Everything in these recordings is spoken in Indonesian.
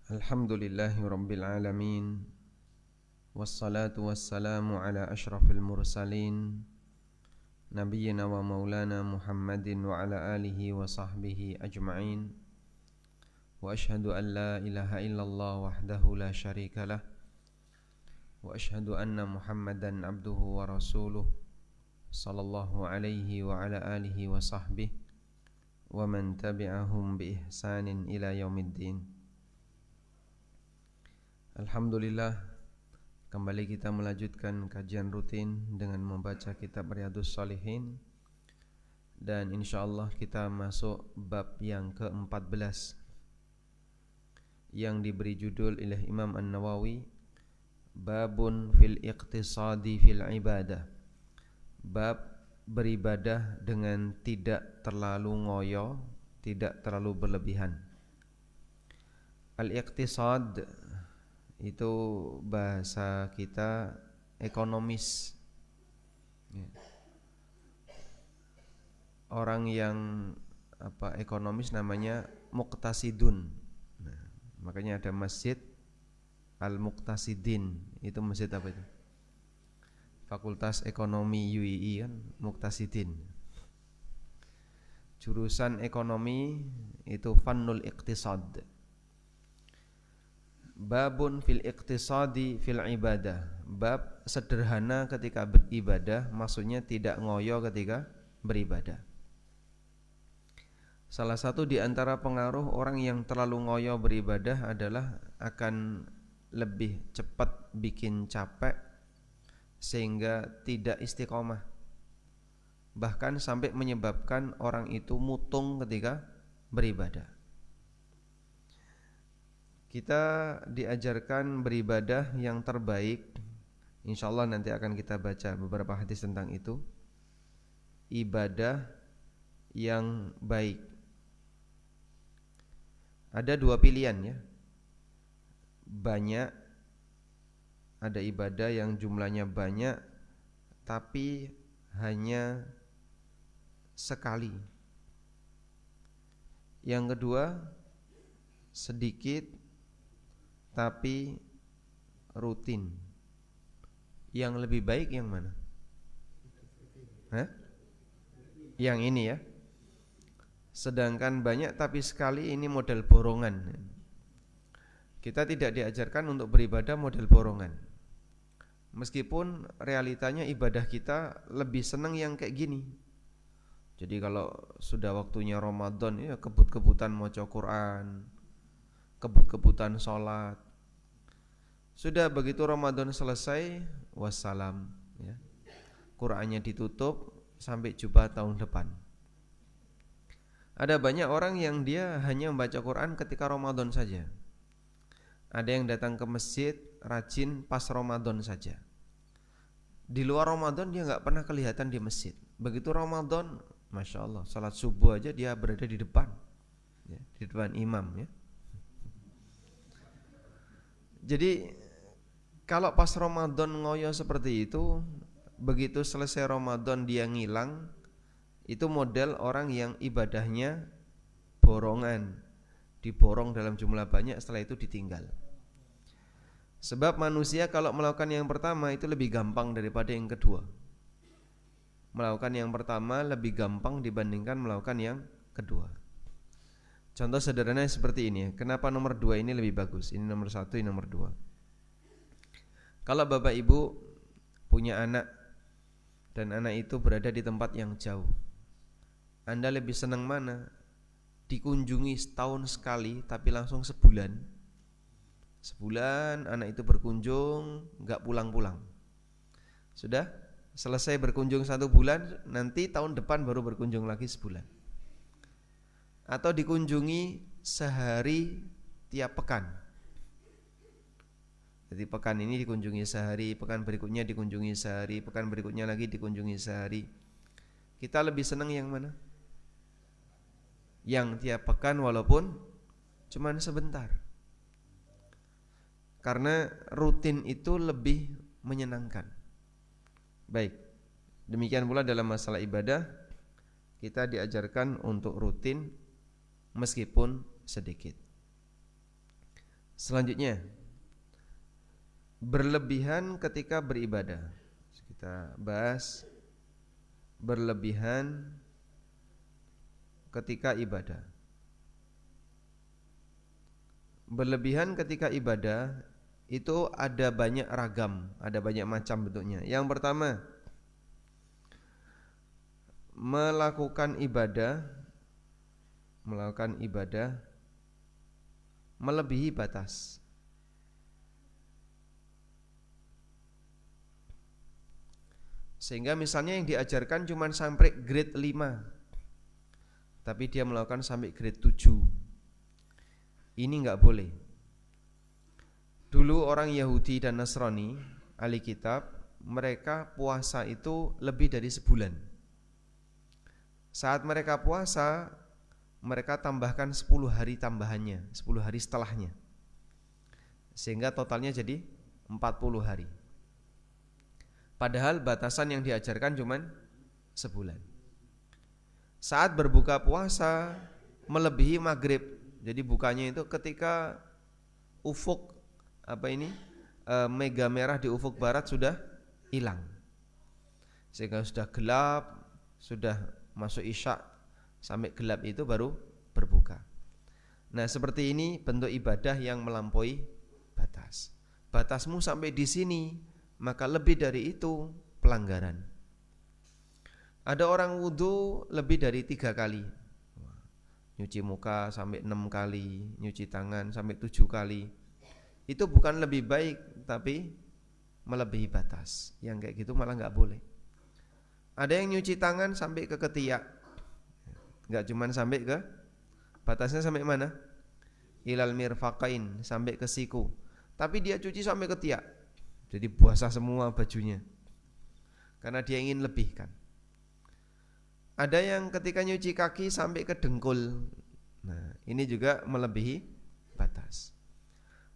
Alhamdulillahi Rabbil Alamin. Wassalatu wassalamu ala ashrafil mursalin Nabiyyina wa maulana Muhammadin wa ala alihi wa sahbihi ajma'in. Wa ashhadu an la ilaha illallah wahdahu la sharika lah. Wa ashhadu anna Muhammadan abduhu wa rasuluh sallallahu alaihi wa ala alihi wa sahbihi wa man tabi'ahum bi ihsanin ila yaumiddin. Alhamdulillah, kembali kita melanjutkan kajian rutin dengan membaca kitab Riyadhus Shalihin. Dan insyaallah kita masuk bab yang ke-14 yang diberi judul oleh Imam An-Nawawi, Babun fil iqtisadi fil ibadah. Bab beribadah dengan tidak terlalu ngoyo, tidak terlalu berlebihan. Al-iqtisad itu bahasa kita ekonomis. Orang yang ekonomis namanya muqtasidun. Nah, makanya ada masjid Al-Muqtasidin. Itu masjid apa itu? Fakultas Ekonomi UII kan, Muqtasidin. Jurusan ekonomi itu Fannul Iqtisad. Babun fil iqtisadi fil ibadah. Bab sederhana ketika beribadah, maksudnya tidak ngoyo ketika beribadah. Salah satu di antara pengaruh orang yang terlalu ngoyo beribadah adalah akan lebih cepat bikin capek sehingga tidak istiqomah. Bahkan sampai menyebabkan orang itu mutung ketika beribadah. Kita diajarkan beribadah yang terbaik. InsyaAllah nanti akan kita baca beberapa hadis tentang itu. Ibadah yang baik. Ada dua pilihan ya. Banyak. Ada ibadah yang jumlahnya banyak tapi hanya sekali. Yang kedua, sedikit tapi rutin. Yang lebih baik yang mana? Yang ini ya. Sedangkan banyak tapi sekali, ini model borongan. Kita tidak diajarkan untuk beribadah model borongan. Meskipun realitanya ibadah kita lebih senang yang kayak gini. Jadi kalau sudah waktunya Ramadan ya kebut-kebutan maca Quran, kebut-kebutan sholat. Sudah begitu Ramadan selesai, wassalam ya. Qurannya ditutup sampai jumpa tahun depan. Ada banyak orang yang dia hanya membaca Quran ketika Ramadan saja. Ada yang datang ke masjid rajin pas Ramadan saja. Di luar Ramadan dia gak pernah kelihatan di masjid. Begitu Ramadan, Masya Allah, salat subuh aja dia berada di depan ya, di depan imam ya. Jadi kalau pas Ramadan ngoyo seperti itu, begitu selesai Ramadan dia ngilang, itu model orang yang ibadahnya borongan, diborong dalam jumlah banyak, setelah itu ditinggal. Sebab manusia kalau melakukan yang pertama itu lebih gampang daripada yang kedua. Melakukan yang pertama lebih gampang dibandingkan melakukan yang kedua. Contoh sederhananya seperti ini. Kenapa nomor 2 ini lebih bagus? Ini nomor 1, ini nomor 2. Kalau bapak ibu punya anak dan anak itu berada di tempat yang jauh, Anda lebih senang mana? Dikunjungi setahun sekali tapi langsung sebulan. Sebulan anak itu berkunjung, gak pulang-pulang. Sudah selesai berkunjung 1 bulan, nanti tahun depan baru berkunjung lagi sebulan. Atau dikunjungi sehari tiap pekan. Jadi pekan ini dikunjungi sehari, pekan berikutnya dikunjungi sehari, pekan berikutnya lagi dikunjungi sehari. Kita lebih senang yang mana? Yang tiap pekan walaupun cuman sebentar. Karena rutin itu lebih menyenangkan. Baik, demikian pula dalam masalah ibadah, kita diajarkan untuk rutin meskipun sedikit. Selanjutnya, berlebihan ketika beribadah. Kita bahas berlebihan ketika ibadah. Berlebihan ketika ibadah itu ada banyak ragam, ada banyak macam bentuknya. Yang pertama, melakukan ibadah melebihi batas. Sehingga misalnya yang diajarkan cuma sampai grade 5, tapi dia melakukan sampai grade 7. Ini enggak boleh. Dulu orang Yahudi dan Nasrani, ahli kitab, mereka puasa itu lebih dari sebulan. Saat mereka puasa, mereka tambahkan 10 hari tambahannya, 10 hari setelahnya. Sehingga totalnya jadi 40 hari. Padahal batasan yang diajarkan cuma sebulan. Saat berbuka puasa melebihi maghrib. Jadi bukanya itu ketika ufuk mega merah di ufuk barat sudah hilang. Sehingga sudah gelap, sudah masuk isya, sampai gelap itu baru berbuka. Nah, seperti ini bentuk ibadah yang melampaui batas. Batasmu sampai di sini, maka lebih dari itu pelanggaran. Ada orang wudu lebih dari 3 kali, nyuci muka sampai 6 kali, nyuci tangan sampai 7 kali. Itu bukan lebih baik, tapi melebihi batas. Yang kayak gitu malah gak boleh. Ada yang nyuci tangan sampai ke ketiak, gak cuman sampai ke, batasnya sampai mana? Ilal mirfaqain, sampai ke siku. Tapi dia cuci sampai ketiak, jadi basah semua bajunya, karena dia ingin lebihkan. Ada yang ketika nyuci kaki sampai ke dengkul. Nah, ini juga melebihi batas.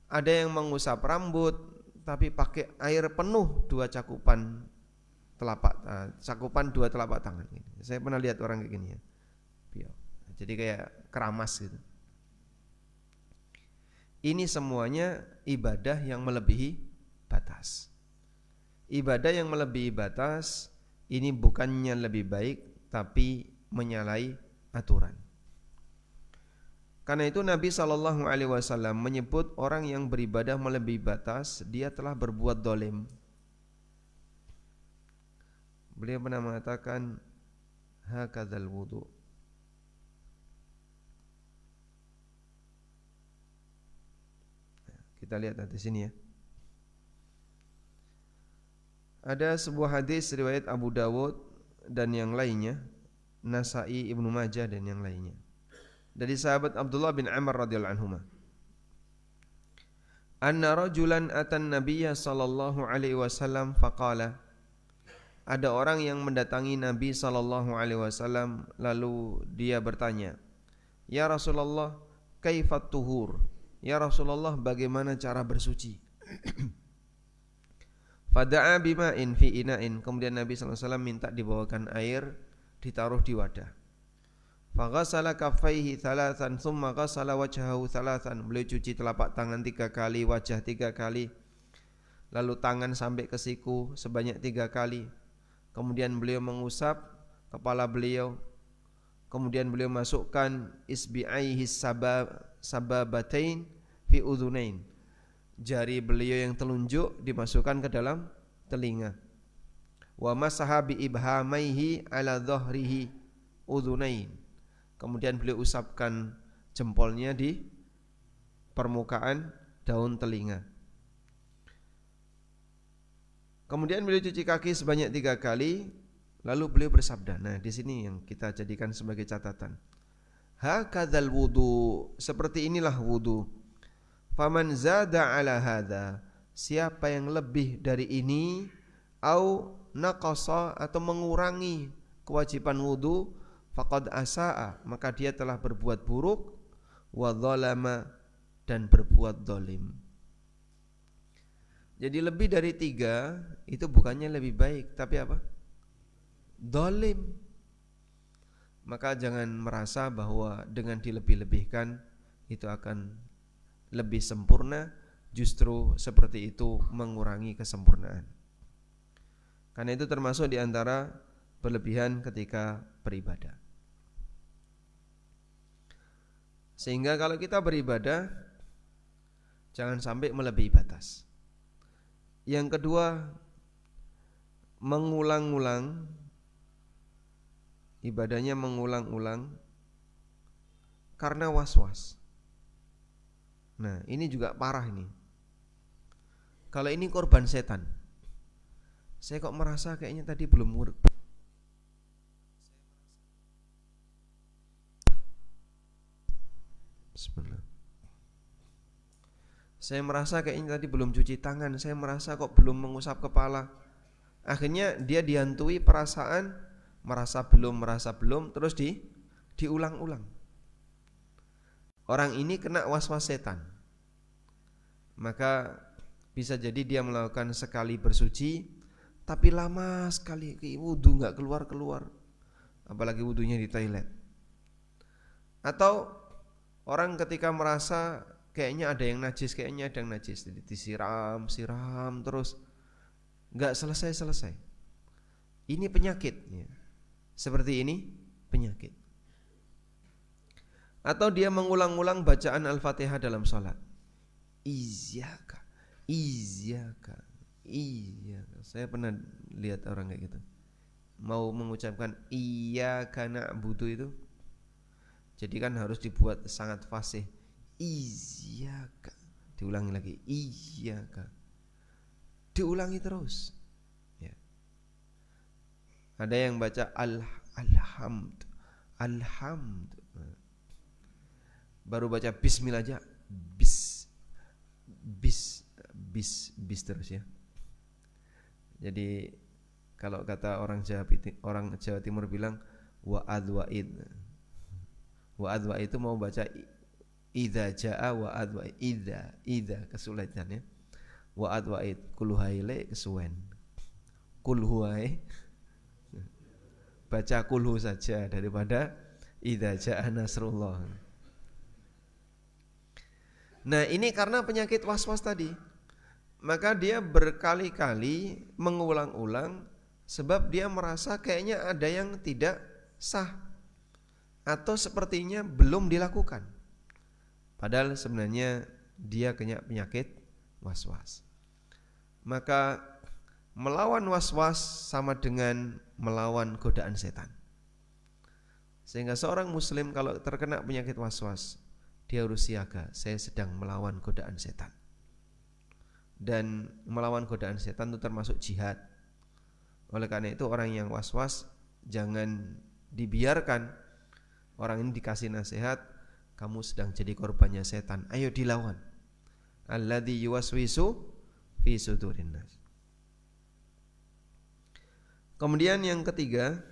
Ada yang mengusap rambut tapi pakai air penuh 2 cakupan cakupan 2 telapak tangan. Saya pernah lihat orang kayak gini ya. Jadi kayak keramas gitu. Ini semuanya ibadah yang melebihi batas. Ibadah yang melebihi batas ini bukannya lebih baik, tapi menyalahi aturan. Karena itu Nabi SAW menyebut orang yang beribadah melebihi batas, dia telah berbuat dolim. Beliau pernah mengatakan hakadzal wudu. Kita lihat di sini ya. Ada sebuah hadis riwayat Abu Dawud dan yang lainnya, Nasai, Ibnu Majah dan yang lainnya, dari sahabat Abdullah bin Amr radhiyallahu anhuma, anna rajulan atan nabiyya sallallahu alaihi wasallam faqala, ada orang yang mendatangi Nabi sallallahu alaihi wasallam lalu dia bertanya, ya Rasulullah, kaifat tuhur? Ya Rasulullah, bagaimana cara bersuci? Fada'a bima'in fi ina'in, kemudian Nabi sallallahu alaihi wasallam minta dibawakan air, ditaruh di wadah. Faghasala kaffaihi thalathan thumma ghasala wajhahu thalathan, beliau cuci telapak tangan 3 kali, wajah 3 kali, lalu tangan sampai ke siku sebanyak 3 kali. Kemudian beliau mengusap kepala beliau, kemudian beliau masukkan isbi'aihi sababatain fi udhunain, jari beliau yang telunjuk dimasukkan ke dalam telinga. Wa masaha bi ibhamaihi ala dhahrihi udhunain, kemudian beliau usapkan jempolnya di permukaan daun telinga. Kemudian beliau cuci kaki sebanyak 3 kali, lalu beliau bersabda. Nah, di sini yang kita jadikan sebagai catatan. Hakadzal wudu, seperti inilah wudu. Faman zada ala hadza, siapa yang lebih dari ini, au naqasa, atau mengurangi kewajiban wudu, faqad asaa, maka dia telah berbuat buruk, wa dzalama, dan berbuat zalim. Jadi lebih dari 3 itu bukannya lebih baik, tapi apa? Zalim. Maka jangan merasa bahwa dengan dilebih-lebihkan itu akan lebih sempurna, justru seperti itu mengurangi kesempurnaan. Karena itu termasuk di antara berlebihan ketika beribadah. Sehingga kalau kita beribadah, jangan sampai melebihi batas. Yang kedua, mengulang-ulang ibadahnya, mengulang-ulang karena was-was. Nah, ini juga parah ini. Kalau ini korban setan. Saya kok merasa kayaknya tadi belum ngurut. Bismillah. Saya merasa kayaknya tadi belum cuci tangan. Saya merasa kok belum mengusap kepala. Akhirnya dia dihantui perasaan merasa belum, terus diulang-ulang. Orang ini kena was-was setan. Maka bisa jadi dia melakukan sekali bersuci, tapi lama sekali wudu nggak keluar-keluar, apalagi wudunya di toilet. Atau orang ketika merasa kayaknya ada yang najis, jadi disiram terus nggak selesai. Ini penyakit ya. Seperti ini penyakit. Atau dia mengulang-ulang bacaan Al-Fatihah dalam sholat. Iyyaka. Saya pernah lihat orang kayak gitu. Mau mengucapkan iyyaka na'budu itu, jadi kan harus dibuat sangat fasih. Iyyaka. Diulangi lagi. Iyyaka. Diulangi terus. Ya. Ada yang baca alhamd. Baru baca bismillah aja. Bis terus ya. Jadi kalau kata orang Jawa Timur bilang wa'ad wa'id itu mau baca idza jaa wa'ad wa'id, idza kesulitan ya. Wa'ad wa'id kulhuhaile kesuwen. Kulhuhai baca kulhu saja daripada idza jaa nasrullah. Nah, ini karena penyakit was-was tadi. Maka dia berkali-kali mengulang-ulang sebab dia merasa kayaknya ada yang tidak sah atau sepertinya belum dilakukan. Padahal sebenarnya dia kena penyakit was-was. Maka melawan was-was sama dengan melawan godaan setan. Sehingga seorang muslim kalau terkena penyakit was-was, dia harus siaga, saya sedang melawan godaan setan. Dan melawan godaan setan itu termasuk jihad. Oleh karena itu orang yang was-was jangan dibiarkan. Orang ini dikasih nasihat, kamu sedang jadi korbannya setan, ayo dilawan. Alladzi yuwaswisu fi sudurin nas. Kemudian yang ketiga,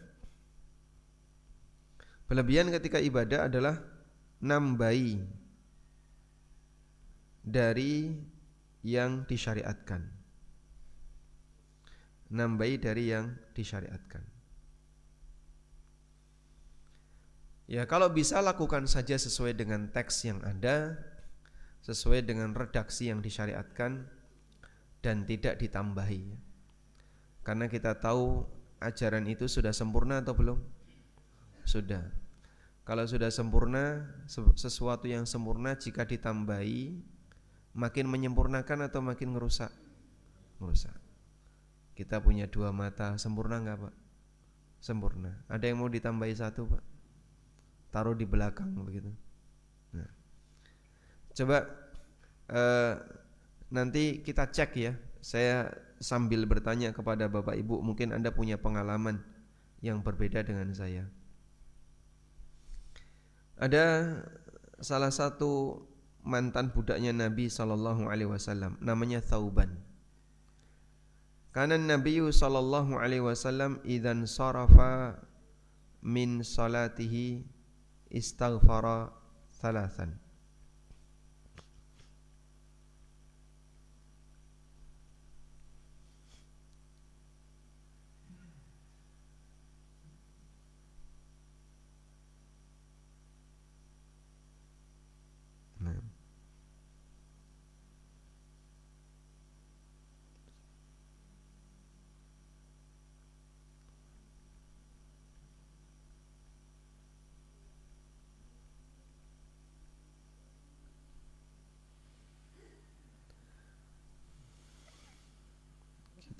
berlebihan ketika ibadah adalah nambahi dari yang disyariatkan. Nambahi dari yang disyariatkan. Ya, kalau bisa lakukan saja sesuai dengan teks yang ada, sesuai dengan redaksi yang disyariatkan, dan tidak ditambahi. Karena kita tahu ajaran itu sudah sempurna atau belum? Sudah. Kalau sudah sempurna, sesuatu yang sempurna jika ditambahi makin menyempurnakan atau makin ngerusak? Ngerusak. Kita punya 2 mata, sempurna enggak Pak? Sempurna. Ada yang mau ditambahi 1 Pak? Taruh di belakang begitu. Nah, coba nanti kita cek ya. Saya sambil bertanya kepada Bapak Ibu, mungkin Anda punya pengalaman yang berbeda dengan saya. Ada salah satu mantan budaknya Nabi SAW, namanya Thauban. Karena Nabi SAW idzan sarafa min salatihi istaghfara thalathan.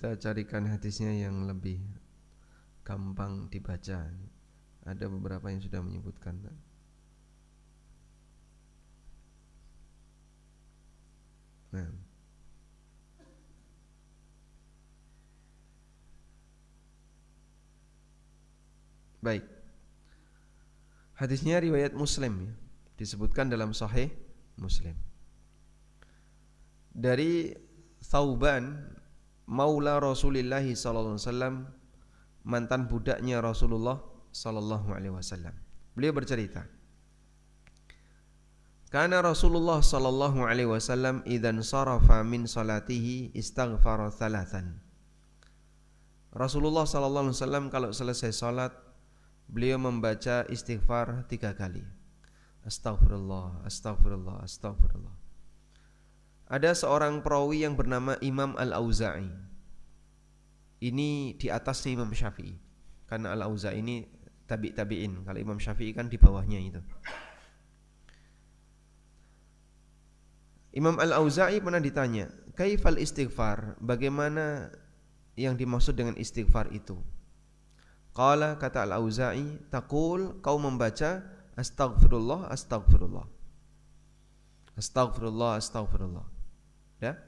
Kita carikan hadisnya yang lebih gampang dibaca. Ada beberapa yang sudah menyebutkan. Nah. Baik. Hadisnya riwayat Muslim ya. Disebutkan dalam Sahih Muslim. Dari Thauban maula Rasulullah sallallahu alaihi wasallam, mantan budaknya Rasulullah sallallahu alaihi wasallam. Beliau bercerita, kana Rasulullah sallallahu alaihi wasallam idzan sarafa min salatihi istaghfara thalathan. Rasulullah sallallahu alaihi wasallam kalau selesai salat beliau membaca istighfar 3 kali. Astaghfirullah, astaghfirullah, astaghfirullah. Ada seorang perawi yang bernama Imam Al-Auza'i. Ini di atasnya Imam Syafi'i. Karena Al-Auza'i ini tabi'in. Kalau Imam Syafi'i kan di bawahnya itu. Imam Al-Auza'i pernah ditanya, kaifal istighfar? Bagaimana yang dimaksud dengan istighfar itu? Qala, kata Al-Auza'i, taqul, kau membaca astaghfirullah, astaghfirullah, astaghfirullah, astaghfirullah. Ya.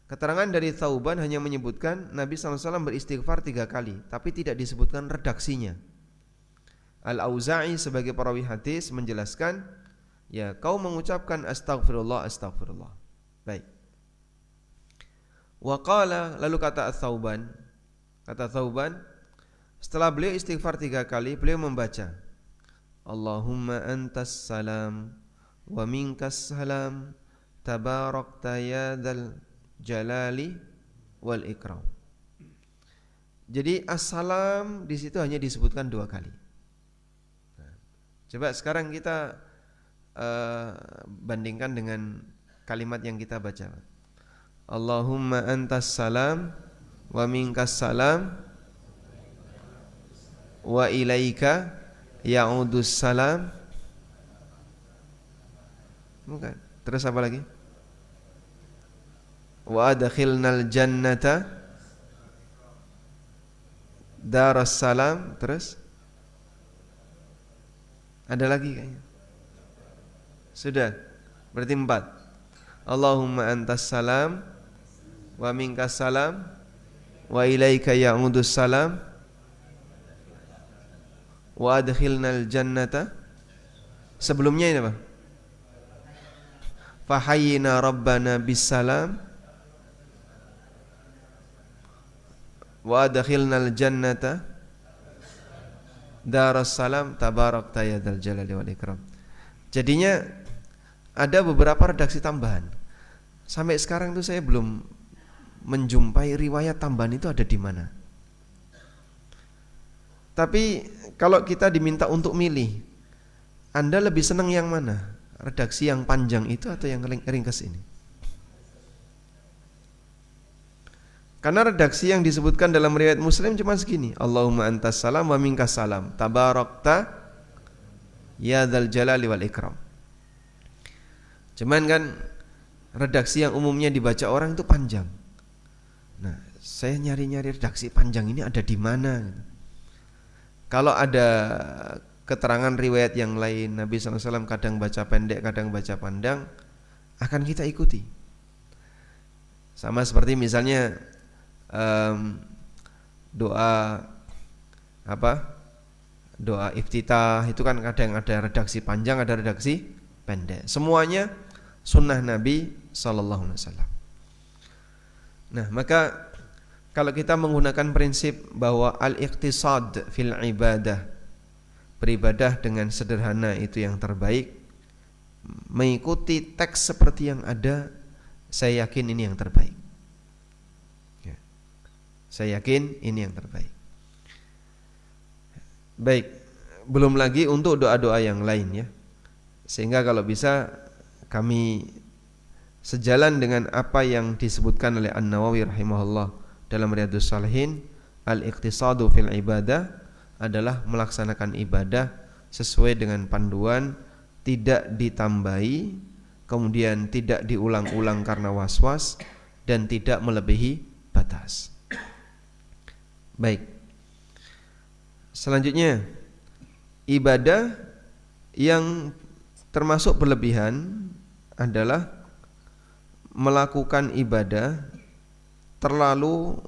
Keterangan dari Thauban hanya menyebutkan Nabi SAW beristighfar 3 kali, tapi tidak disebutkan redaksinya. Al-Auza'i sebagai perawi hadis menjelaskan, ya kau mengucapkan astaghfirullah, astaghfirullah. Baik. Wa qala, lalu kata Thauban, setelah beliau istighfar 3 kali, beliau membaca Allahumma antas salam wa minkas salam tabarakta ya dzal jalali wal ikram. Jadi assalam di situ hanya disebutkan 2 kali. Nah, coba sekarang kita bandingkan dengan kalimat yang kita baca. Allahumma antas salam wa minkas salam wa ilaika ya'udus salam. Bukan. Terus apa lagi? Wa adkhilnal jannata daras salam. Terus ada lagi kayaknya. Sudah. Berarti 4. Allahumma antas salam wa minkas salam wa ilaika ya'udus salam wa adkhilnal jannata. Sebelumnya ini apa? Fahayyina rabbana bisalam wa adkhilnal jannata daras salam tabarakta ya dzal jalali wal ikram. Jadinya ada beberapa redaksi tambahan. Sampai sekarang itu saya belum menjumpai riwayat tambahan itu ada di mana. Tapi kalau kita diminta untuk milih, Anda lebih senang yang mana? Redaksi yang panjang itu atau yang ringkas ini? Karena redaksi yang disebutkan dalam riwayat Muslim cuma segini, Allahumma antas salam wa minkas salam tabarakta ya dzal jalali wal ikram. Cuman kan redaksi yang umumnya dibaca orang itu panjang. Nah, saya nyari-nyari redaksi panjang ini ada di mana? Kalau ada keterangan riwayat yang lain, Nabi SAW kadang baca pendek, kadang baca panjang, akan kita ikuti. Sama seperti misalnya doa doa iftitah itu kan kadang ada redaksi panjang, ada redaksi pendek. Semuanya sunnah Nabi SAW. Nah, maka kalau kita menggunakan prinsip bahwa al-iqtisad fil ibadah, beribadah dengan sederhana itu yang terbaik, mengikuti teks seperti yang ada, saya yakin ini yang terbaik. Ya. Saya yakin ini yang terbaik. Baik, belum lagi untuk doa-doa yang lain ya. Sehingga kalau bisa kami sejalan dengan apa yang disebutkan oleh An-Nawawi rahimahullah dalam Riyadhus Shalihin, al-iqtisadu fil ibadah adalah melaksanakan ibadah sesuai dengan panduan, tidak ditambahi, kemudian tidak diulang-ulang karena was-was, dan tidak melebihi batas. Baik. Selanjutnya, ibadah yang termasuk berlebihan adalah melakukan ibadah terlalu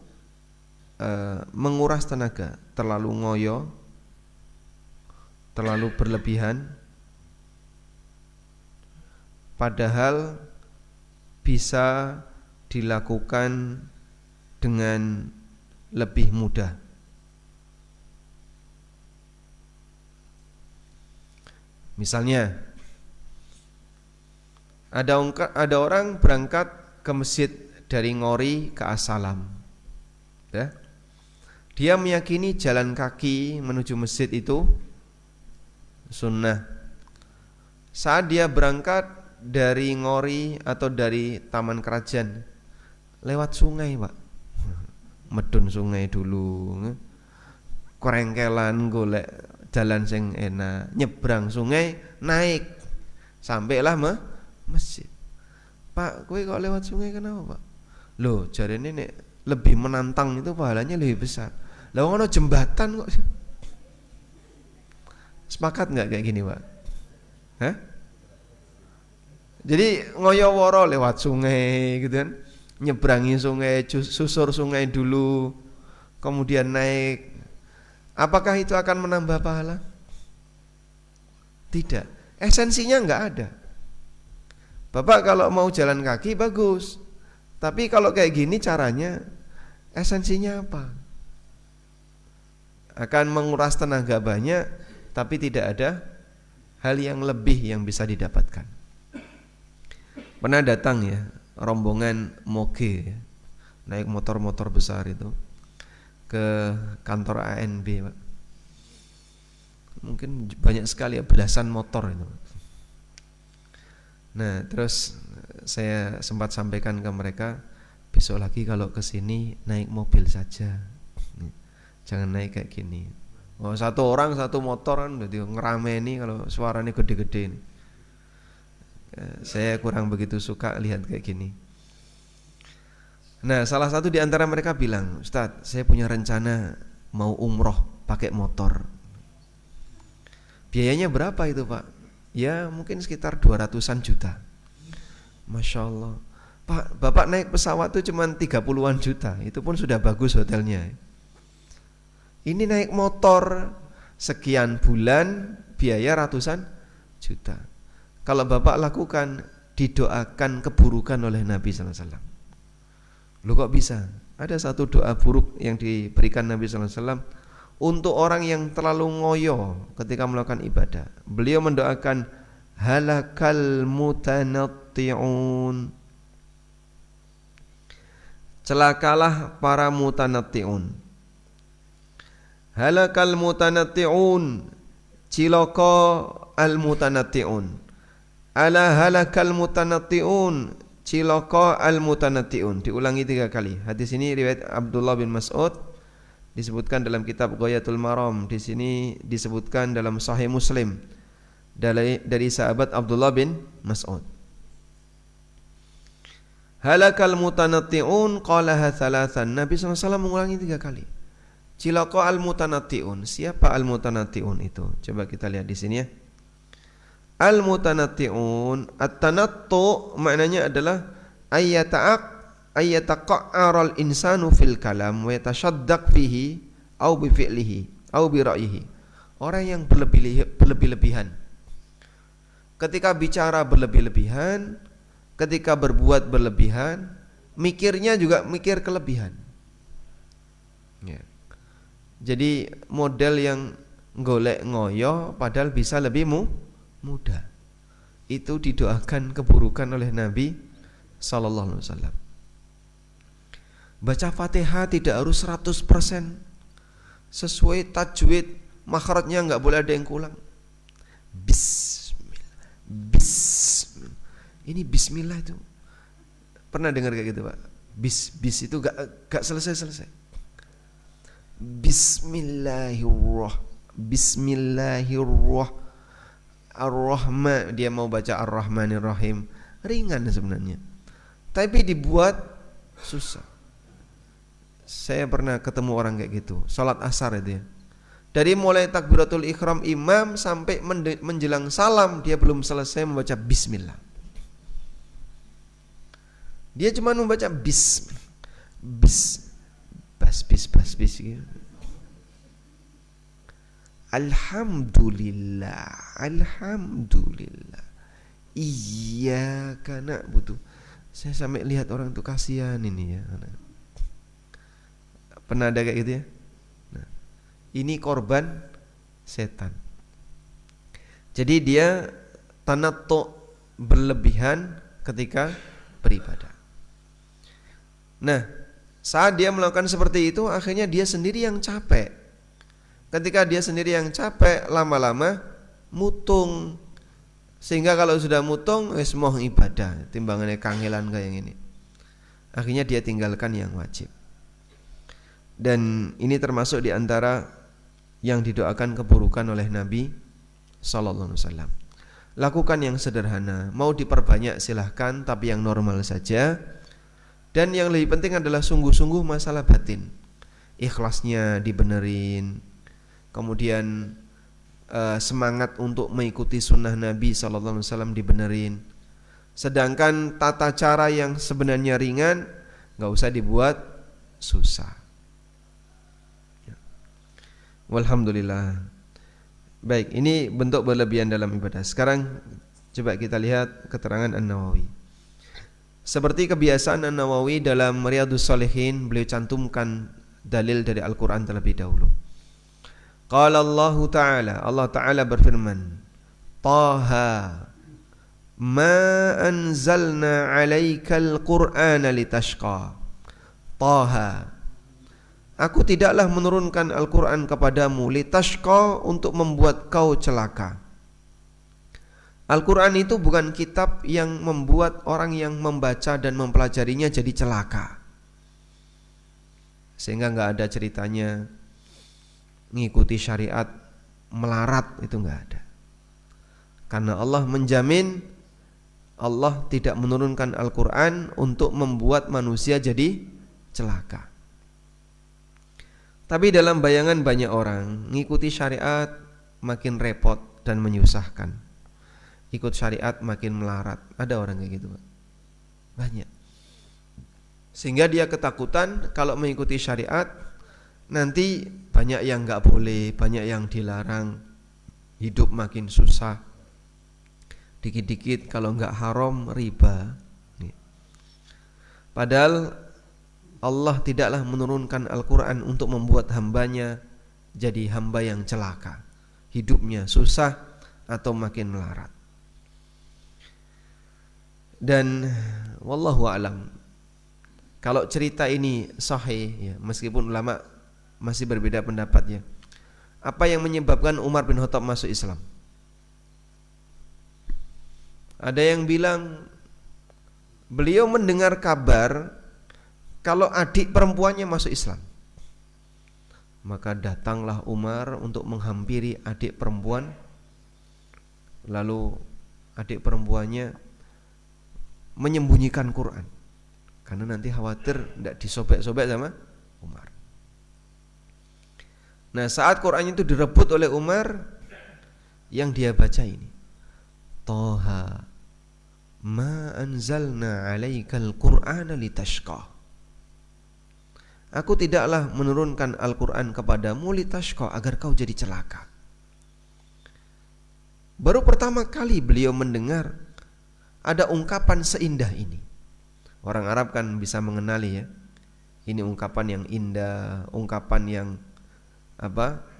menguras tenaga, terlalu ngoyo, terlalu berlebihan, padahal bisa dilakukan dengan lebih mudah. Misalnya, ada orang berangkat ke masjid dari Ngori ke As-Salam, ya. Dia meyakini jalan kaki menuju masjid itu sunnah. Saat dia berangkat dari Ngori atau dari Taman Kerajaan, lewat sungai, Pak, medun sungai dulu, korengkelan golek jalan sing enak, nyebrang sungai, naik sampailah masjid. Pak, kowe kok lewat sungai kenapa, Pak? Loh, jarene nek lebih menantang itu pahalanya lebih besar. Lah ono jembatan kok. Sepakat enggak kayak gini, Pak? Hah? Jadi ngoyo-woro lewat sungai gitu kan. Nyebrangi sungai, susur sungai dulu, kemudian naik. Apakah itu akan menambah pahala? Tidak. Esensinya enggak ada. Bapak kalau mau jalan kaki bagus. Tapi kalau kayak gini caranya, esensinya apa? Akan menguras tenaga banyak, tapi tidak ada hal yang lebih yang bisa didapatkan. Pernah datang ya rombongan moge ya, naik motor-motor besar itu ke kantor ANB, Pak. Mungkin banyak sekali ya, belasan motor itu. Nah, terus saya sempat sampaikan ke mereka, besok lagi kalau ke sini naik mobil saja, jangan naik kayak gini. Oh, satu orang satu motor kan jadi ngerameni kalau suaranya gede-gede. Saya kurang begitu suka lihat kayak gini. Nah, salah satu di antara mereka bilang, Ustadz, saya punya rencana mau umroh pakai motor. Biayanya berapa itu, Pak? Ya mungkin sekitar 200-an juta. Masya Allah. Pak, Bapak naik pesawat itu cuma 30-an juta, itu pun sudah bagus hotelnya. Ini naik motor sekian bulan, biaya ratusan juta. Kalau Bapak lakukan, didoakan keburukan oleh Nabi SAW. Loh kok bisa? Ada satu doa buruk yang diberikan Nabi SAW untuk orang yang terlalu ngoyo ketika melakukan ibadah. Beliau mendoakan halakal mutanatti'un, celakalah para mutanatti'un. Halakal mutanatti'un, cilaka al mutanatti'un. Ala halakal mutanatti'un, cilaka al mutanatti'un. Diulangi 3 kali. Hadis ini riwayat Abdullah bin Mas'ud, disebutkan dalam kitab Ghayatul Maram. Di sini disebutkan dalam Sahih Muslim dari sahabat Abdullah bin Mas'ud. Halakal mutanatti'un qalaha thalathan. Nabi SAW mengulangi 3 kali. Cilaka al mutanatti'un. Siapa al mutanatti'un itu? Coba kita lihat di sini ya. Al mutanatti'un, at-tanattu maknanya adalah ayyataqa'aral insanu fil kalam wa yatashaddaq fihi au bi fi'lihi au bi ra'yihi. Orang yang berlebih-lebihan. Ketika bicara berlebih-lebihan, ketika berbuat berlebihan, mikirnya juga mikir kelebihan. Ya. Jadi model yang golek ngoyo padahal bisa lebih mudah. Itu didoakan keburukan oleh Nabi sallallahu alaihi wasallam. Baca Fatihah tidak harus 100% sesuai tajwid, makhrajnya enggak boleh ada yang kurang. Bismillah. Bismillah. Ini bismillah itu. Pernah dengar kayak gitu, Pak? Bis itu enggak selesai. Bismillahirrahmanirrahim. Ar-Rahman, dia mau baca Ar-Rahmanir-Rahim, ringan sebenarnya, tapi dibuat susah. Saya pernah ketemu orang kayak gitu, sholat asar itu ya. Dari mulai takbiratul ihram imam sampai menjelang salam dia belum selesai membaca bismillah. Dia cuma membaca bis gitu. Alhamdulillah iyyaka na'budu. Saya sampai lihat orang itu kasihan ini ya. Pernah ada kayak gitu ya? Nah, ini korban setan. Jadi dia tanattu berlebihan ketika beribadah. Nah, saat dia melakukan seperti itu, akhirnya dia sendiri yang capek. Ketika dia sendiri yang capek, lama-lama mutung. Sehingga kalau sudah mutung, wis moh ibadah, timbangannya kangelan kayak yang ini. Akhirnya dia tinggalkan yang wajib. Dan ini termasuk di antara yang didoakan keburukan oleh Nabi sallallahu alaihi wasallam. Lakukan yang sederhana, mau diperbanyak silahkan, tapi yang normal saja. Dan yang lebih penting adalah sungguh-sungguh masalah batin. Ikhlasnya dibenerin. Kemudian semangat untuk mengikuti sunnah Nabi sallallahu alaihi wasallam dibenerin. Sedangkan tata cara yang sebenarnya ringan enggak usah dibuat susah. Walhamdulillah. Baik, ini bentuk berlebihan dalam ibadah. Sekarang coba kita lihat keterangan An-Nawawi. Seperti kebiasaan An-Nawawi dalam Riyadhus Shalihin, beliau cantumkan dalil dari Al-Quran terlebih dahulu. Qala Allah Ta'ala berfirman, Taha ma anzalna 'alaikal Qur'ana litashqa. Taha, aku tidaklah menurunkan Al-Quran kepadamu litashqa, untuk membuat kau celaka. Al-Quran itu bukan kitab yang membuat orang yang membaca dan mempelajarinya jadi celaka. Sehingga gak ada ceritanya mengikuti syariat melarat, itu gak ada. Karena Allah menjamin, Allah tidak menurunkan Al-Quran untuk membuat manusia jadi celaka. Tapi dalam bayangan banyak orang, ngikuti syariat makin repot dan menyusahkan. Ikut syariat makin melarat. Ada orang kayak gitu, Pak. Banyak. Sehingga dia ketakutan kalau mengikuti syariat nanti banyak yang gak boleh, banyak yang dilarang, hidup makin susah. Dikit-dikit kalau gak haram riba. Padahal Allah tidaklah menurunkan Al-Quran untuk membuat hambanya jadi hamba yang celaka, hidupnya susah atau makin melarat. Dan wallahu a'lam, kalau cerita ini sahih ya, meskipun ulama masih berbeda pendapat ya, apa yang menyebabkan Umar bin Khattab masuk Islam? Ada yang bilang beliau mendengar kabar kalau adik perempuannya masuk Islam. Maka datanglah Umar untuk menghampiri adik perempuan. Lalu adik perempuannya menyembunyikan Quran, karena nanti khawatir tidak disobek-sobek sama Umar. Nah, saat Quran itu direbut oleh Umar, yang dia baca ini, Taha ma anzalna 'alaikal Qur'ana litashqa. Aku tidaklah menurunkan Al-Quran kepadamu litashqa, agar kau jadi celaka. Baru pertama kali beliau mendengar ada ungkapan seindah ini. Orang Arab kan bisa mengenali ya, ini ungkapan yang indah, ungkapan yang